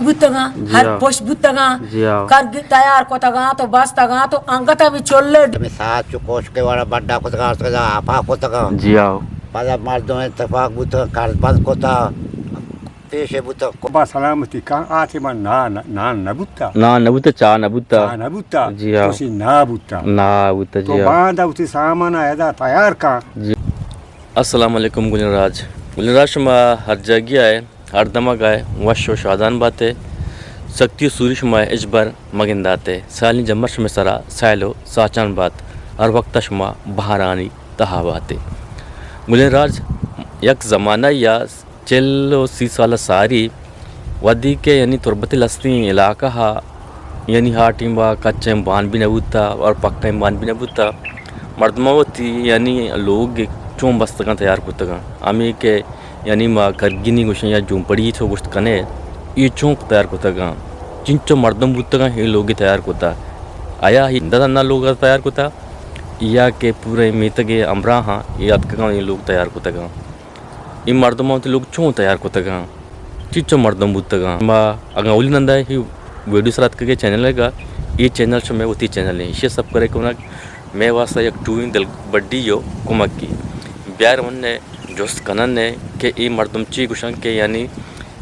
बुतगा हर post बुतगा कर तैयार कोतगा तो बस्तगा तो अंगता भी चोल्ले में साथ चुकोश के वाला बड्डा कोतगा उसका आपा कोतगा जियाओ पादा मर्दों में तफाक बुतगा कारबंद कोता पेशे बुतगा कोबा सलामती का आते मन ना नबुत्ता ना नबुता चा नबुता नबुत्ता जियाओ उसी ना बुत्ता बुता तो जियाओ बांधा उसी सामान आया तैयार का अस्सलाम वालेकुम गुलराज शमा हर जगह है हर दमक है वशो शादान बातें सक्ति सूरिश माय इजबर मगिंदाते साली जमर शमे सरा साइलो साचान बात हर वक्त शमा बहारानी तहा बातें गुलराज यक ज़माना या चलो सी साल सारी वदी के यानी तुरबती लस्ती इलाका हा यानी हा टीम्बा कच्चे बान भी नबूता और पक्का बान भी नबूता मर्दमावती यानी लोग चों बस्तगा तैयार कुतगा आमी के यानी मा करगिनी गुशन या झुंपड़ी छो गुश्त कने ये चौंक तैयार कुतगा चिंचो मर्दम बुतगा ये लोग तैयार कुता आया ही दादा लोग तैयार कुता या के पूरे मीतगे अमरा हाँ ये अतका ये लोग तैयार कुतगा ये मर्दमावती लोग चों तैयार कुतगा चिंचो मर्दम बुतगा मा अगर उली नंदा ही वीडियो सरात के चैनल है ये चैनल से मैं उती चैनल है ये सब करे को मैं वास्ता एक टूइंग दल बड्डी यो कुमक की ब्यार ने जोस्त कनन ने के ई मर्दमची गुशन के यानी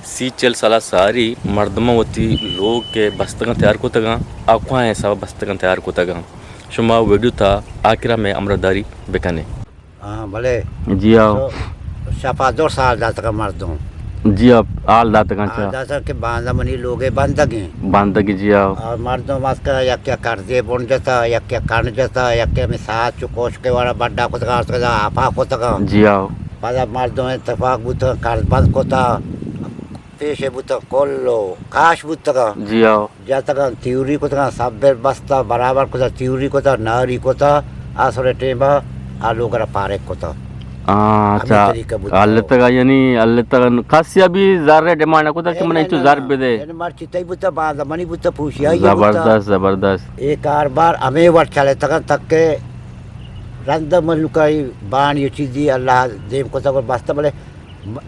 सी चल साला सारी मर्दमावती लोग के बस्तगन तैयार को तगा आख्वा है सब बस्तगन तैयार को तगा शुमा वीडियो था आखिरा में अमरदारी बेकने हाँ भले जी आओ तो शफा 2 साल दाता का मर्दों जी आप आल दात का दाता के बांधा मनी लोगे बंदगे बांधगी जी आओ और मर्दों मास का या क्या कर्जे बन जाता या क्या कर्ण जाता या क्या में साथ चुकोश के वाला बड्डा को तगा उसका आपा को तगा जी आओ पादा मर्दों में तफाक बुतगा कारबंद कोता पेशे बुतगा कोल्लो काश बुतगा जी आओ जाता त्यूरी को तगा सब बस्ता बराबर को त्यूरी को नारी को आसरे टेबा आलू करा पारे को अच्छा अल्ले तक यानी अल्ले तक खासिया भी ज़ारे डिमांड को तक मने चो ज़ार पे दे यानी मर चितई बुता बांधा मनी बुता पूछिया जबरदस्त एक बार हमें वर चले तक के रंद मलुकाई बाण ये चीज़ी अल्लाह देव को तक बस्ता बोले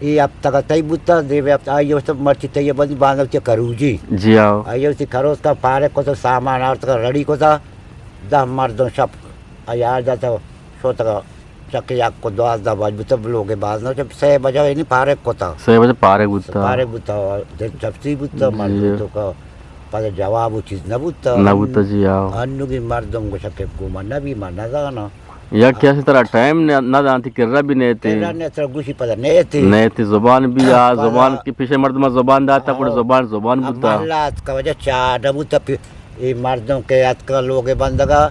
ये अब तक तई बुता देव अब आइयो तो मर चितई बंदी बांधा के करूजी जी आओ आइयो सी करो उसका पारे को तो सामान और तक रड़ी को था दा मर्दों सब यार जाता सो तक चक्के याक को 10 बज बुता लोगे बाज ना जब 6 बजे नहीं पारे को था 6 बजे पारे बुता जबसी बुता मर्दों तो का पर जवाब वो चीज़ न बुता जी आओ अन्नु की मर्दों को शक्के को मरना भी मरना था ना या क्या सी तरह टाइम ना जानती किर्रा भी नहीं थी ने तरह गुशी पता नहीं थी जुबान भी आ जुबान के पीछे मर्द में जुबान दाता पूरे जुबान बुता अल्लाह का वजह चार बुता ये मर्दों के याद का लोगे बंदगा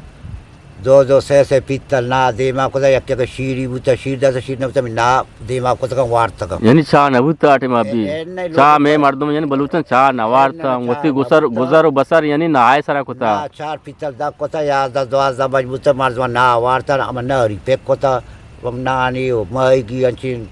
2 से पीतल ना देमा को या क्या शीरी बुता शीर दा शीर न बुता ना देमा को तक वार तक यानी चा न बुता आटे में अभी चा में मर्दों यानी बलूचन चा न वार था वती गुजर बसर यानी ना आए सारा कोता 4 पीतल दा कोता या 10 बज बुता मर्दवा ना वार था हम ना रिपेक कोता हम नानी ओ मई की अंचिन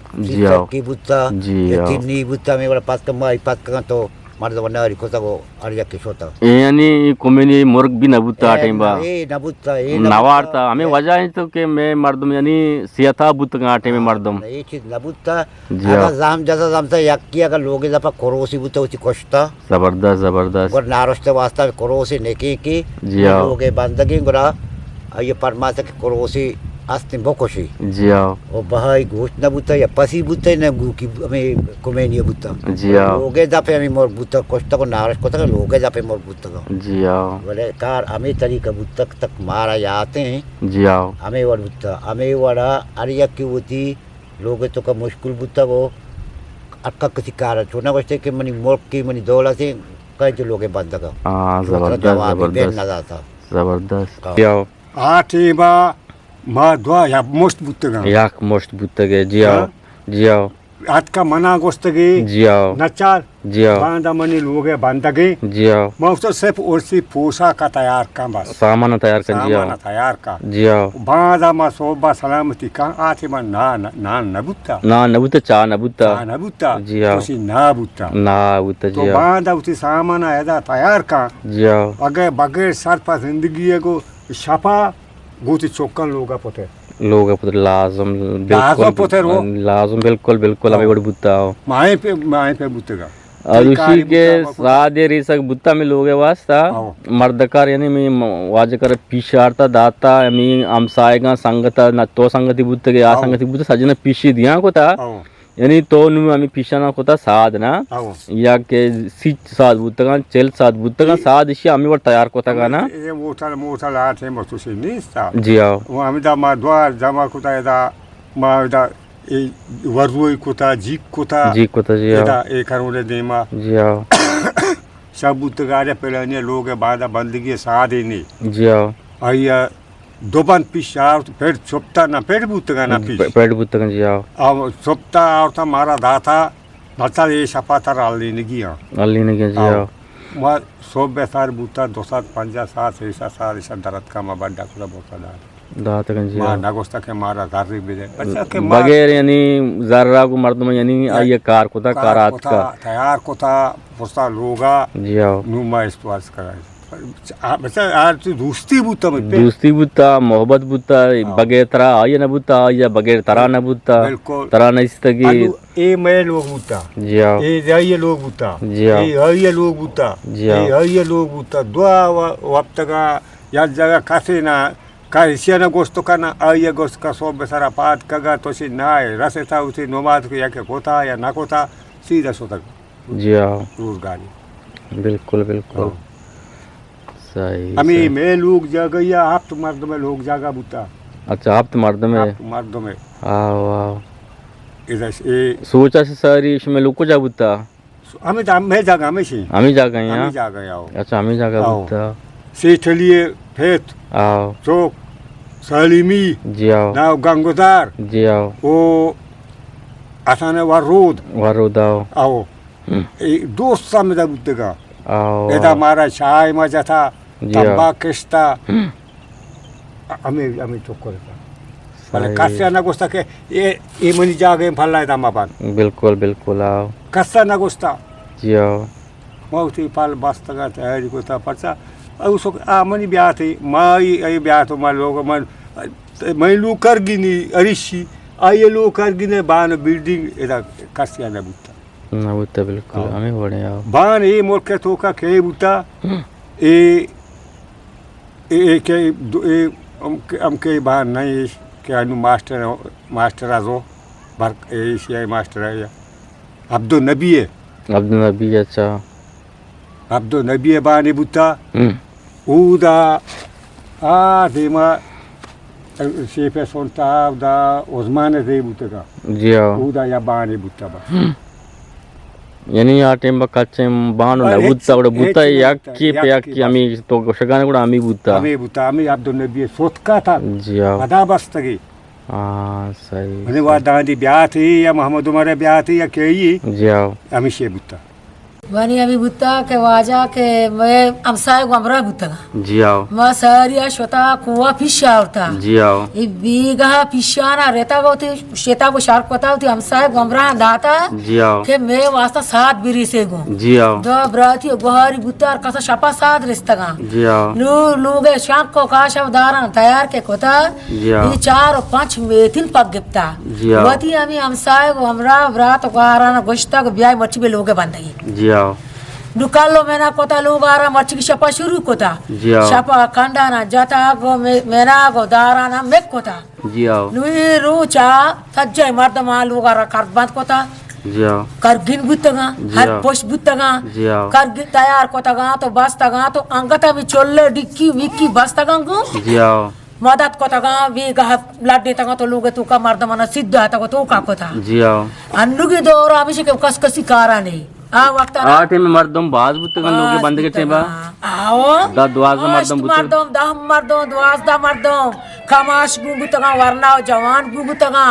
की बुता तिन्नी बुता में वाला पास का मई पास का तो मर्दवा ना रि कोता को अरिया के सोता यानी कोमेनी मुर्ग भी न बुता आटे में ए न बुता ए नवार था हमें वजह है तो कि मैं मर्दम यानी सियाता बुत आटे में मर्दम ये चीज न बुता अगर जाम जैसा जाम से यक्की अगर लोगे जब कोरोसी बुता उसी कोष्टा जबरदस्त और नारोस्ते वास्ता कोरोसी नेकी की लोगे बंदगी गुरा ये परमात्मा के कोरोसी आस्ते बोकोशी जी आओ ओ बहाई गोश्त न बुता या पसी बुता न गु की हमें कोमेनी बुता जी आओ लोगे जापे हमें मोर बुता कोष्टा को नारस को तक लोगे जापे मोर बुता को जी आओ बोले कार हमें तरीका बुता तक मारा जाते हैं जी आओ हमें वर बुता हमें वड़ा अरिया की होती लोगे तो का मुश्किल बुता को अक्का किसी कार छोना बचते कि मनी मोर की मनी दौलत से कहीं जो लोगे बंद का जबरदस्त आओ आटे बा मा द्वा या मोस्ट बुतगा याक मोस्ट बुतगे जी आओ आज का मना गोस्तगे जी आओ नचार जी आओ बांधा मनी लोगे बंदगे जी आओ मौसम सिर्फ उसी पोसा का तैयार का बस सामान तैयार कर जी आओ तैयार का जी आओ बांधा मा सोबा सलामती का आते मा ना नबुत्ता चा नबुत्ता जी आओ उसी ना बुत्ता जी तो आओ बांधा उसी सामान आया तैयार का जी आओ अगर बगैर सर पर जिंदगी को शफा गोती चौकन लोग लाजम बिल्कुल हमें बड़ी बुत्ता हो माए पे बुतेगा और उसी के साथ ये रिसक बुत्ता में लोगे वास्ता आओ। मर्दकार यानी मी वाजकर पिशारता दाता मी आमसायगा संगता ना तो संगति बुत्त के आ संगति बुत्त सजना पिशी दिया को था आओ यानी तो नु आम्ही पिशाना को था साध ना आओ या के सिच साध बुत्त का चेल साध बुत्त का साध इशी आम्ही वर तयार को था का ना ये मोठा लाट है मस्तुशी निस्ता जी आओ वो आम्ही दा मा द्वार जमा कुता दा मा दा ए वरवोई कुता जीक कुता जी को था जी आओ दा ए करोड़े देमा जी आओ सब बुतगारे पहले लोग बादा बंदगी साधे नहीं जी आओ आया दोबन पिशार पेट चोपता ना पेट बुतगा ना पिश पेट बुत्त का जी आओ अब चोपता और था मारा दाता बच्चा ये सपाता राल लेने की अल्ली ने जी आओ मैं सब बेसार बुता 2-5 ऐसा साल ऐसा दर्द का मैं बड़ा कुछ बहुत दार दात का जी मां आओ नगोस्ता के मारा दारी बेदे बच्चा के बगैर यानी जर्रा को मर्द में यानी आइए कार को था कारात का तैयार को था पुस्ता लोगा जी आओ नुमा इस्तेमाल करा बच्चा आज तो दोस्ती बुता में पे दोस्ती बुत्ता मोहब्बत बुत्ता बगैर तरा आइए न बुत्ता या बगैर तरा न बुत्ता बिल्कुल तरा न इस तकी अनु ए मैं लोग बुता जी आओ ए ये लोग बुता जी आओ ये लोग बुता जी आओ ये लोग बुता दुआ वक्त का या जगह कासे ना का हिस्सा गोश्त का ना आइए गोश्त का सब बेसारा पात कगा तो सी ना है रसे था उसे नमाज को या के कोता या ना कोता सीधा सोता जी आओ रोजगारी बिल्कुल बिल्कुल सही हमें सही। मैं लोग जगह या आप तो मर्द में लोग जगह बुता अच्छा आप तो मर्द में आप मर्द में आओ आओ इधर से सोचा से सारी इसमें लोग को जा बुत्ता हमें तो मैं जगह में सी हमी जा गए हमें यहाँ जगह आओ अच्छा हमी जा गए आओ। बुत्ता से चलिए फेत आओ चौक सलीमी जी आओ ना गंगोदार जी आओ वो आसाने वारोद वारुद आओ आओ दोस्त सामने दा बुद्ध का आओ एदा मारा चाय मजा था जी हाँ। तंबा किस्ता हमें हमें चुप करता भले सही। कस्सा ना गोस्ता के ये मनी जागे फल्ला है दामा बान बिल्कुल बिल्कुल आओ कस्सा ना गोस्ता जी आओ मौती पाल बस्ता का तैयारी को था परसा उसको आ मनी ब्याह थी माई ये ब्याह तो मार लोग मन मैं लोग कर गिनी अरिशी आइए लोग कर गिने बान बिल्डिंग एदा कस्सा ना बुता ना बुत्ता बिल्कुल आओ। हमें बड़े आओ बान ये मोर के तो का के बुता ए के हम के बान नहीं के अनु मास्टर आजो बार ए सी मास्टर है अब्दुल नबी है अब्दुल नबी अच्छा अब्दुल नबी है बान बुता उदा आ देमा शेफे सोनता उदा उस्मान दे बुता का जी आओ उदा या बान बुता बा यानी आ टाइम बा कच्चे बानो ना बुत्ता కూడా बुत्ता याकी पे याकी आम्ही तो गोशगाने కూడా आम्ही बुत्ता हमें बुता हमें अब्दुल नबी सोत का था जी आओ अदा बस्तगी हाँ सही मैंने वहाँ दादी ब्याह थी या मोहम्मद उमर ब्याह थी या के ही जी आओ हमेशा बुता वनी अभी बुत्ता के वाजा के मैं अमसाय गमरा बुत्ता जी आओ मा सारिया शोता कुवा पिशा होता जी आओ ई बीगा पिशाना रहता गोती शेता को शार्क पता होती अमसाय गमरा दाता जी आओ के मैं वास्ता सात बिरी से गो जी आओ दो ब्राती गोहारी बुत्ता कसा शपा सात रिश्ता गा जी आओ नु लोगे शाक को काश अवधारण तैयार के कोता जी आओ ये 4 और 5 मेथिन पग गिफ्ता जी आओ। वती हमें हमसाय को हमरा ब्रात को आराना गोश्ता को ब्याह मच्छी पे लोगे बंदगी जी आओ नुकालो मेना कोता लोग आरा मच्छी की शपा शुरू कोता जी आओ शपा खंडाना जाता गो मेना गो दाराना मेक कोता जी आओ नुई रूचा तज्जय मर्दमा लोग आरा कर बंद कोता जी आओ कर गिन बुत्तगा जी हर आओ। पोष बुत्तगा जी आओ कर गिन तैयार कोतागा तो बस्तगा तो अंगता भी चोल्ले डिक्की मिक्की बस्तगा को जी आओ मदत कोतागा वी गह लड्डे तगा तो लोग तू का मर्दमना सिद्ध आता को तो का कोता जी आओ अन्नु की दौर अभिषेक कसकसी कारा नहीं आ वक्त आ टाइम मर्दम बाज बुत्तगन लोगे बंद के टाइम बा आओ दा द्वाजा मर्दम बुत्तगन मर्दम दम मर्दम द्वास दा मर्दम कमाश गुबुतगा वरना जवान गुबुतगा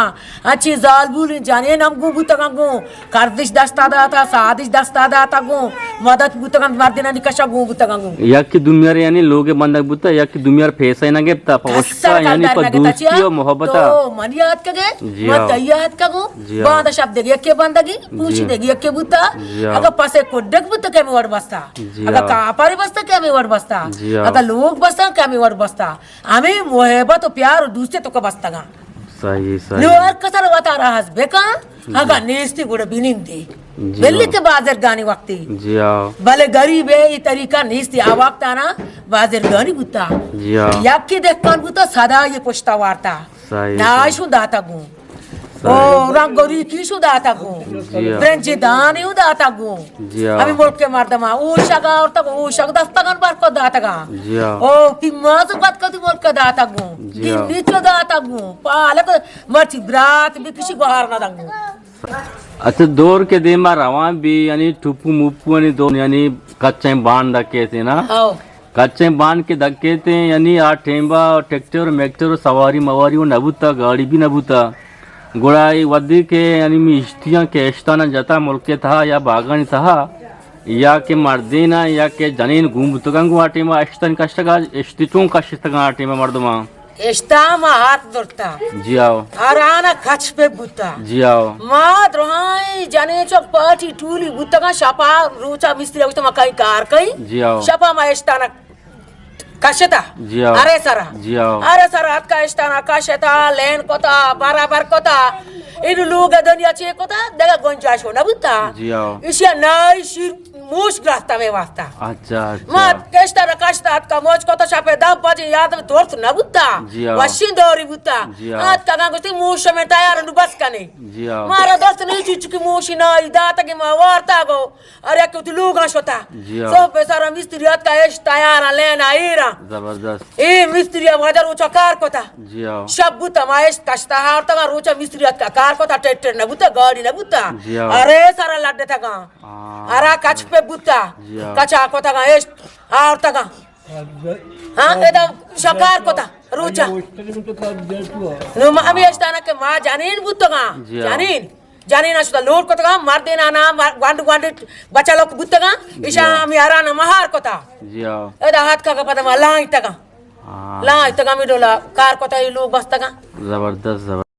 अच्छी जाल बुली जाने नम गुबुतगा गु करदिश दस्ता दाता सादिश दस्ता दाता गु मदत बुतगा मर्दिना निकशा गुबुतगा गु या की दुनिया रे यानी लोगे बंद बुत्ता या की दुनिया रे फेसा ना गेता पौष्का यानी पर दोस्ती और मोहब्बत तो मनियात कगे जी हाँ। मत याद कगु जी हाँ। बांध शब्द देगी के बंदगी पूछ जी। देगी के बुता जी हाँ। अगर पासे कोड्डक बुत के में वर बस्ता जी अगर हाँ। कापारी बस्ता के में वर बस्ता जी हाँ। अगर लोग बस्ता के में वर बस्ता हमें मोहब्बत और प्यार और दूसरे तो का बस्ता गा सही सही Luar kasar wata rahas beka aga nesti guda binindi belli ke bazer gani wakti जी आओ bale garib hai ye tarika nesti awakta na bazer gani buta जी आओ yakki dekkan buta sada ye posta warta सही na shu data gu o rangori ki shu data gu Jia. brenji dani u data gu Jia. ami molke mardama o shaga orta o shaga dastagan bar ko data ga जी आओ ओ पिम्माच बात का तू बोल का दाता गो जिया. नीचो दाता गो पालक मर्ची ब्रात भी किसी को हार ना दंगो अच्छा दौर के दिन में रवा भी यानी टुप्पू मुप्पू यानी दो यानी कच्चे बांध रखे थे ना आओ कच्चे बांध के धक्के थे यानी आ टेम्बा ट्रैक्टर मैक्टर सवारी मवारी वो नबूता गाड़ी भी नबूता गुड़ाई वदी के यानी मी इश्तियाँ के इश्ताना जता मुल्के था या बागानी था या के मर्देना या के जनीन घूम बुतगंगु आटे में इश्तन कष्टगा इश्तितों कष्टगा आटे में मर्दमा एस्ता मा हाथ दरता जी आओ आराना खच पे बुता जी आओ मा द्रोहाई जाने चो पाटी टूली बुता का शापा रोचा मिस्त्री उस मकाई कार कई जी आओ शापा मा एस्ताना कशता जी आओ अरे सरा जी आओ अरे सरा हाथ का एस्ताना कशता लेन कोता बराबर कोता इन लोग दुनिया चे कोता देगा गोंजाश होना बुता जी आओ इसे नई शिर मूस ग्रास्ता में वास्ता अच्छा अच्छा मा केस्ता रकास्ता हाथ का मोज कोता शापे दाम पाजी याद में तोड़ ना बुता जी आओ। वशिन दौरी बुता जी आओ। हाथ का गांगोती मूस में तैयार नु बस कने जी आओ मारा दोस्त नहीं चुचकी मूसी ना इदाता के मा वार्ता गो अरे क्यों तू लोग आशोता जी आओ। सो पेसारा मिस्त्री हाथ का एश तैयार लेना ईरा जबरदस्त ए मिस्त्री वजर उचा कार कोता जी आओ सब बुता माएश कष्टा हार तगा रोचा मिस्त्री हाथ का कार कोता ट्रैक्टर ना बुता गाड़ी ना बुता जी आओ। अरे सारा लड्डे तगा हाँ अरा कच पे बुता जी आओ। कचा कोता गा एश हार तगा हाँ एकदम शकार कोता रोचा नो मा अभी एस्ताना के मा जानीन बुता गा जी आओ। जानीन असुदा लोड कोता गा मार देना ना वांडू वांडू बच्चा लोग बुता गा ईशा मी आरा ना महार कोता जी आओ एदा हाथ का पता मा लांग तगा हाँ लांग तगा मी डोला कार कोता ये लोग बस तगा जबरदस्त जबरदस्त